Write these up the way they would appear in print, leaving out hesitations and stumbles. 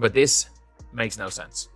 But this makes no sense.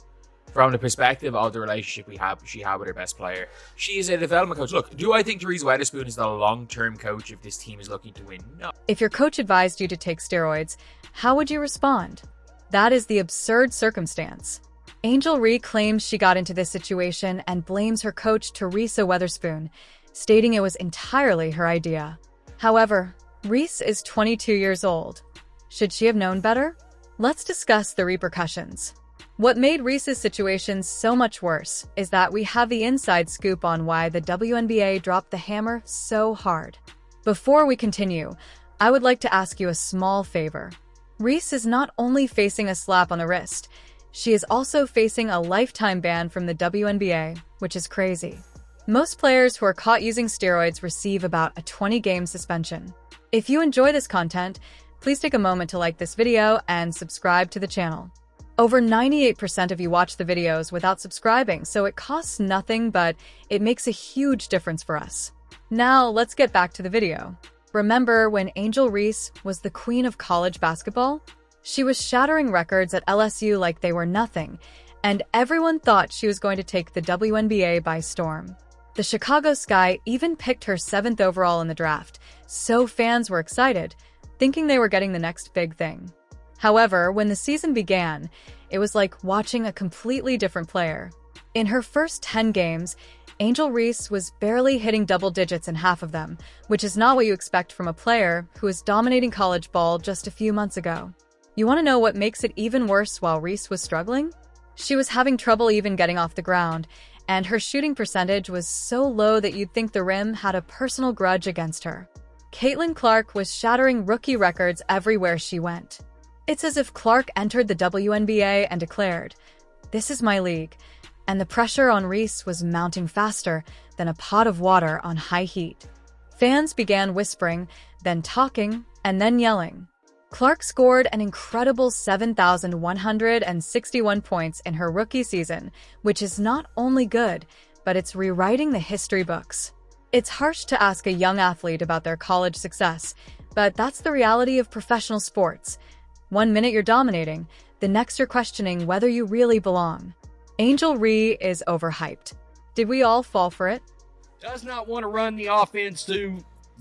From the perspective of the relationship she had with her best player. She is a development coach. Look, do I think Reese Witherspoon is the long-term coach if this team is looking to win? No. If your coach advised you to take steroids, how would you respond? That is the absurd circumstance. Angel Reese claims she got into this situation and blames her coach Teresa Witherspoon, stating it was entirely her idea. However, Reese is 22 years old. Should she have known better? Let's discuss the repercussions. What made Reese's situation so much worse is that we have the inside scoop on why the WNBA dropped the hammer so hard. Before we continue, I would like to ask you a small favor. Reese is not only facing a slap on the wrist, she is also facing a lifetime ban from the WNBA, which is crazy. Most players who are caught using steroids receive about a 20-game suspension. If you enjoy this content, please take a moment to like this video and subscribe to the channel. Over 98% of you watch the videos without subscribing, so it costs nothing, but it makes a huge difference for us. Now, let's get back to the video. Remember when Angel Reese was the queen of college basketball? She was shattering records at LSU like they were nothing, and everyone thought she was going to take the WNBA by storm. The Chicago Sky even picked her 7th overall in the draft, so fans were excited, thinking they were getting the next big thing. However, when the season began, it was like watching a completely different player. In her first 10 games, Angel Reese was barely hitting double digits in half of them, which is not what you expect from a player who was dominating college ball just a few months ago. You want to know what makes it even worse while Reese was struggling? She was having trouble even getting off the ground, and her shooting percentage was so low that you'd think the rim had a personal grudge against her. Caitlin Clark was shattering rookie records everywhere she went. It's as if Clark entered the WNBA and declared, "This is my league," and the pressure on Reese was mounting faster than a pot of water on high heat. Fans began whispering, then talking, and then yelling. Clark scored an incredible 7,161 points in her rookie season, which is not only good, but it's rewriting the history books. It's harsh to ask a young athlete about their college success, but that's the reality of professional sports. One minute you're dominating, the next you're questioning whether you really belong. Angel Reese is overhyped. Did we all fall for it? Does not want to run the offense to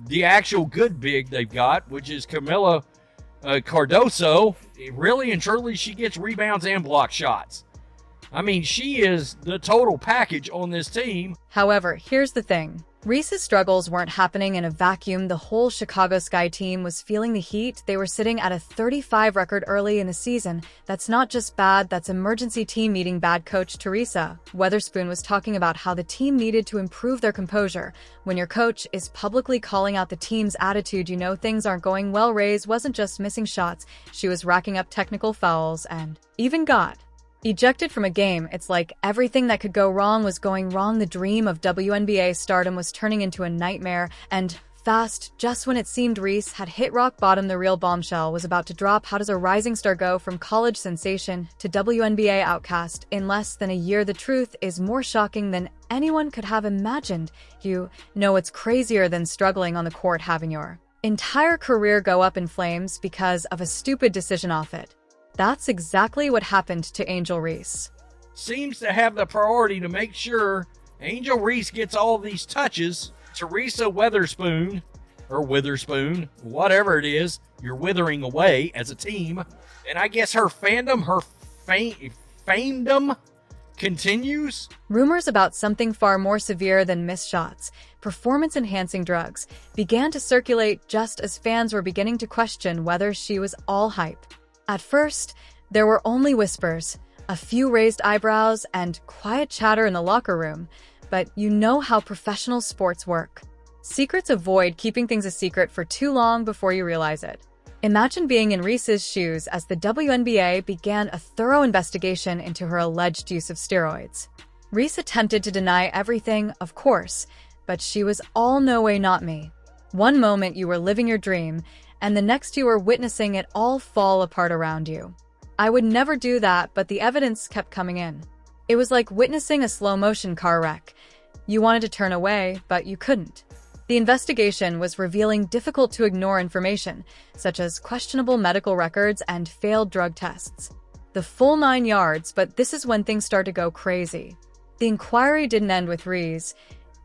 the actual good big they've got, which is Camila Cardoso. Really and truly, she gets rebounds and block shots. I mean, she is the total package on this team. However, here's the thing. Reese's struggles weren't happening in a vacuum. The whole Chicago Sky team was feeling the heat. They were sitting at a 35 record early in the season. That's not just bad, that's emergency team meeting bad. Coach Teresa Witherspoon was talking about how the team needed to improve their composure. When your coach is publicly calling out the team's attitude, you know things aren't going well. Reese wasn't just missing shots, she was racking up technical fouls and even got ejected from a game. It's like everything that could go wrong was going wrong. The dream of WNBA stardom was turning into a nightmare, and fast, just when it seemed Reese had hit rock bottom, the real bombshell was about to drop. How does a rising star go from college sensation to WNBA outcast in less than a year? The truth is more shocking than anyone could have imagined. You know, it's crazier than struggling on the court, having your entire career go up in flames because of a stupid decision off it. That's exactly what happened to Angel Reese. Seems to have the priority to make sure Angel Reese gets all these touches. Teresa Witherspoon, or Witherspoon, whatever it is, you're withering away as a team. And I guess her fandom, her famedom continues. Rumors about something far more severe than missed shots, performance-enhancing drugs, began to circulate just as fans were beginning to question whether she was all hype. At first, there were only whispers, a few raised eyebrows, and quiet chatter in the locker room, but you know how professional sports work. Secrets avoid keeping things a secret for too long before you realize it. Imagine being in Reese's shoes as the WNBA began a thorough investigation into her alleged use of steroids. Reese attempted to deny everything, of course, but she was all "no way, not me." One moment you were living your dream, and the next you were witnessing it all fall apart around you. I would never do that, but the evidence kept coming in. It was like witnessing a slow-motion car wreck. You wanted to turn away, but you couldn't. The investigation was revealing difficult-to-ignore information, such as questionable medical records and failed drug tests. The full 9 yards, but this is when things start to go crazy. The inquiry didn't end with Reese.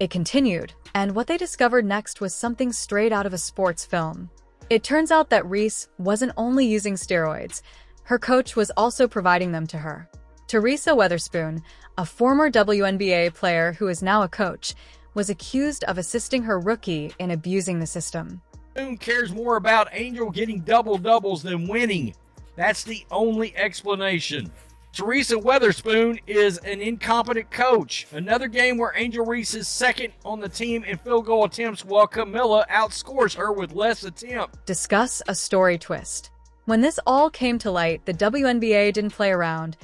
It continued, and what they discovered next was something straight out of a sports film. It turns out that Reese wasn't only using steroids, her coach was also providing them to her. Teresa Weatherspoon, a former WNBA player who is now a coach, was accused of assisting her rookie in abusing the system. Who cares more about Angel getting double-doubles than winning? That's the only explanation. Teresa Weatherspoon is an incompetent coach. Another game where Angel Reese is second on the team in field goal attempts while Camilla outscores her with less attempts. Discuss a story twist. When this all came to light, the WNBA didn't play around.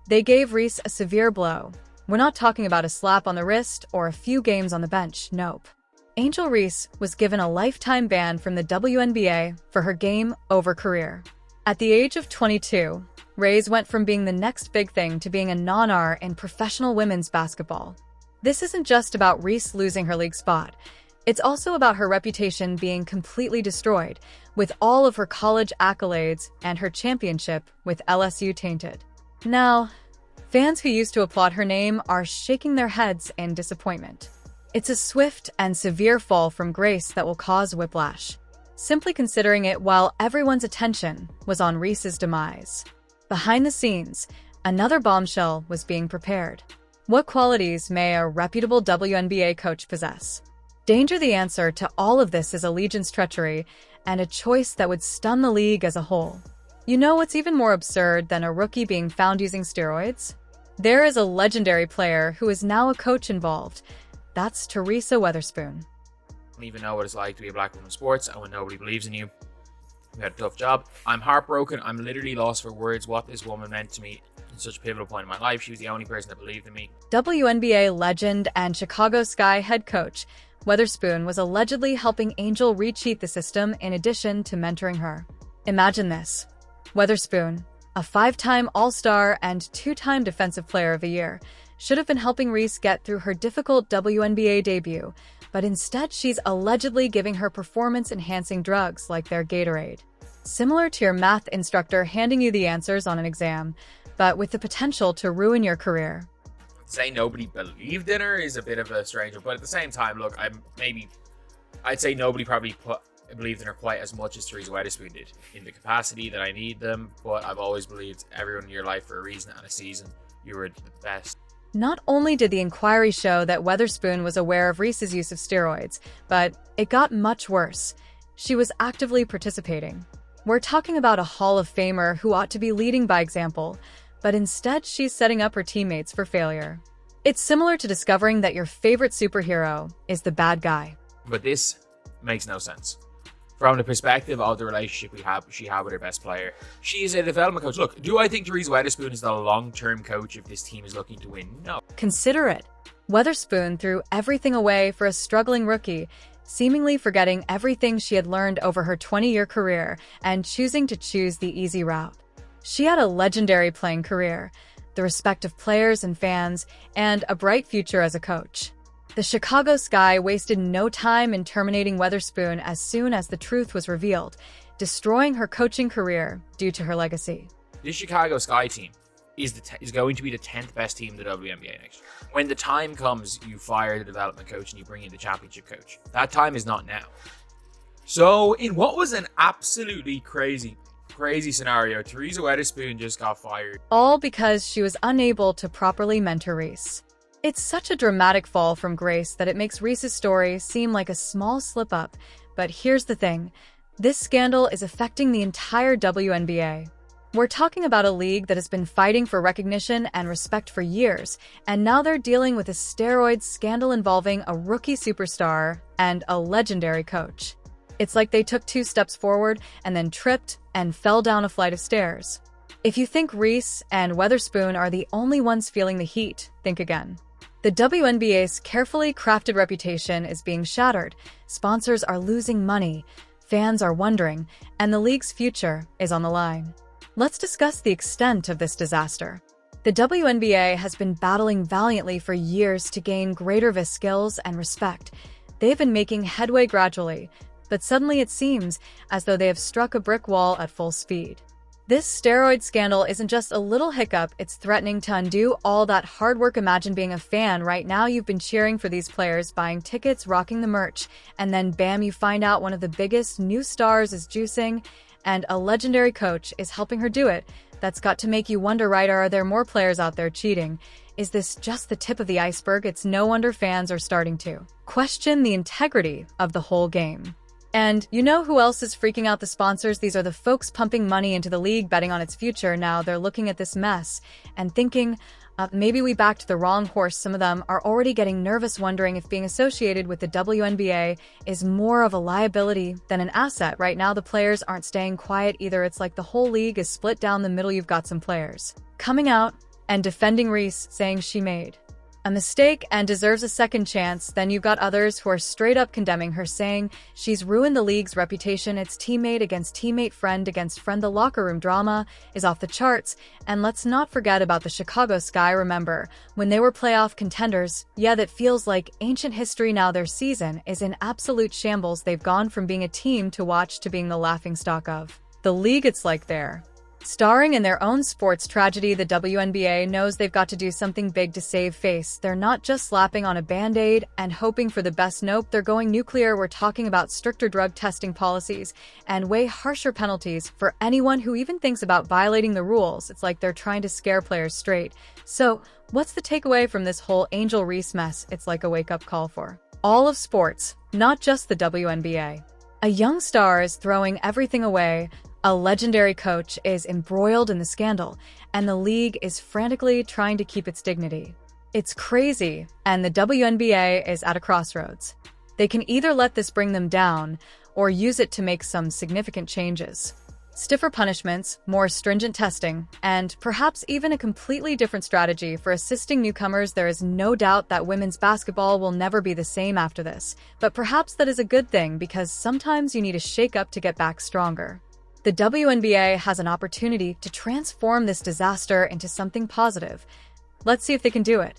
They gave Reese a severe blow. We're not talking about a slap on the wrist or a few games on the bench, nope. Angel Reese was given a lifetime ban from the WNBA for her game-over career. At the age of 22, Reese went from being the next big thing to being a non-R in professional women's basketball. This isn't just about Reese losing her league spot. It's also about her reputation being completely destroyed, with all of her college accolades and her championship with LSU tainted. Now, fans who used to applaud her name are shaking their heads in disappointment. It's a swift and severe fall from grace that will cause whiplash. Simply considering it while everyone's attention was on Reese's demise. Behind the scenes, another bombshell was being prepared. What qualities may a reputable WNBA coach possess? Danger. The answer to all of this is allegiance treachery and a choice that would stun the league as a whole. You know what's even more absurd than a rookie being found using steroids? There is a legendary player who is now a coach involved. That's Teresa Weatherspoon. I don't even know what it's like to be a black woman in sports and when nobody believes in you. You had a tough job. I'm heartbroken. I'm literally lost for words what this woman meant to me in such a pivotal point in my life. She was the only person that believed in me. WNBA legend and Chicago Sky head coach Weatherspoon was allegedly helping Angel re-cheat the system in addition to mentoring her. Imagine this. Weatherspoon, a 5-time All-Star and 2-time Defensive Player of the Year, should have been helping Reese get through her difficult WNBA debut, but instead she's allegedly giving her performance-enhancing drugs like their Gatorade. Similar to your math instructor handing you the answers on an exam, but with the potential to ruin your career. Say nobody believed in her is a bit of a strange one, but at the same time, look, I'd say nobody probably believed in her quite as much as Teresa Weatherspoon did in the capacity that I need them, but I've always believed everyone in your life for a reason and a season. You were the best. Not only did the inquiry show that Weatherspoon was aware of Reese's use of steroids, but it got much worse. She was actively participating. We're talking about a Hall of Famer who ought to be leading by example, but instead she's setting up her teammates for failure. It's similar to discovering that your favorite superhero is the bad guy. But this makes no sense. From the perspective of the relationship she had with her best player. She is a development coach. Look, do I think Teresa Weatherspoon is the long-term coach if this team is looking to win? No. Consider it. Weatherspoon threw everything away for a struggling rookie, seemingly forgetting everything she had learned over her 20-year career and choosing to choose the easy route. She had a legendary playing career, the respect of players and fans, and a bright future as a coach. The Chicago Sky wasted no time in terminating Weatherspoon as soon as the truth was revealed, destroying her coaching career due to her legacy. This Chicago Sky team is going to be the 10th best team in the WNBA next year. When the time comes, you fire the development coach and you bring in the championship coach. That time is not now. So, in what was an absolutely crazy scenario, Teresa Weatherspoon just got fired. All because she was unable to properly mentor Reese. It's such a dramatic fall from grace that it makes Reese's story seem like a small slip-up. But here's the thing. This scandal is affecting the entire WNBA. We're talking about a league that has been fighting for recognition and respect for years, and now they're dealing with a steroids scandal involving a rookie superstar and a legendary coach. It's like they took 2 steps forward and then tripped and fell down a flight of stairs. If you think Reese and Weatherspoon are the only ones feeling the heat, think again. The WNBA's carefully crafted reputation is being shattered, sponsors are losing money, fans are wondering, and the league's future is on the line. Let's discuss the extent of this disaster. The WNBA has been battling valiantly for years to gain greater skills and respect. They've been making headway gradually, but suddenly it seems as though they have struck a brick wall at full speed. This steroid scandal isn't just a little hiccup, it's threatening to undo all that hard work. Imagine being a fan right now. You've been cheering for these players, buying tickets, rocking the merch, and then bam, you find out one of the biggest new stars is juicing, and a legendary coach is helping her do it. That's got to make you wonder, right? Are there more players out there cheating? Is this just the tip of the iceberg? It's no wonder fans are starting to question the integrity of the whole game. And you know who else is freaking out? The sponsors. These are the folks pumping money into the league, betting on its future. Now they're looking at this mess and thinking, maybe we backed the wrong horse. Some of them are already getting nervous, wondering if being associated with the WNBA is more of a liability than an asset. Right now, the players aren't staying quiet either. It's like the whole league is split down the middle. You've got some players coming out and defending Reese, saying she made a mistake and deserves a second chance. Then you've got others who are straight up condemning her, saying she's ruined the league's reputation. It's teammate against teammate, friend against friend. The locker room drama is off the charts. And let's not forget about the Chicago Sky. Remember when they were playoff contenders? Yeah, that feels like ancient history now. Their season is in absolute shambles. They've gone from being a team to watch to being the laughingstock of the league. It's like they're starring in their own sports tragedy. The WNBA knows they've got to do something big to save face. They're not just slapping on a band-aid and hoping for the best. Nope, they're going nuclear. We're talking about stricter drug testing policies and way harsher penalties for anyone who even thinks about violating the rules. It's like they're trying to scare players straight. So, what's the takeaway from this whole Angel Reese mess? It's like a wake-up call for all of sports, not just the WNBA. A young star is throwing everything away. A legendary coach is embroiled in the scandal, and the league is frantically trying to keep its dignity. It's crazy, and the WNBA is at a crossroads. They can either let this bring them down, or use it to make some significant changes. Stiffer punishments, more stringent testing, and perhaps even a completely different strategy for assisting newcomers. There is no doubt that women's basketball will never be the same after this, but perhaps that is a good thing, because sometimes you need a shake-up to get back stronger. The WNBA has an opportunity to transform this disaster into something positive. Let's see if they can do it.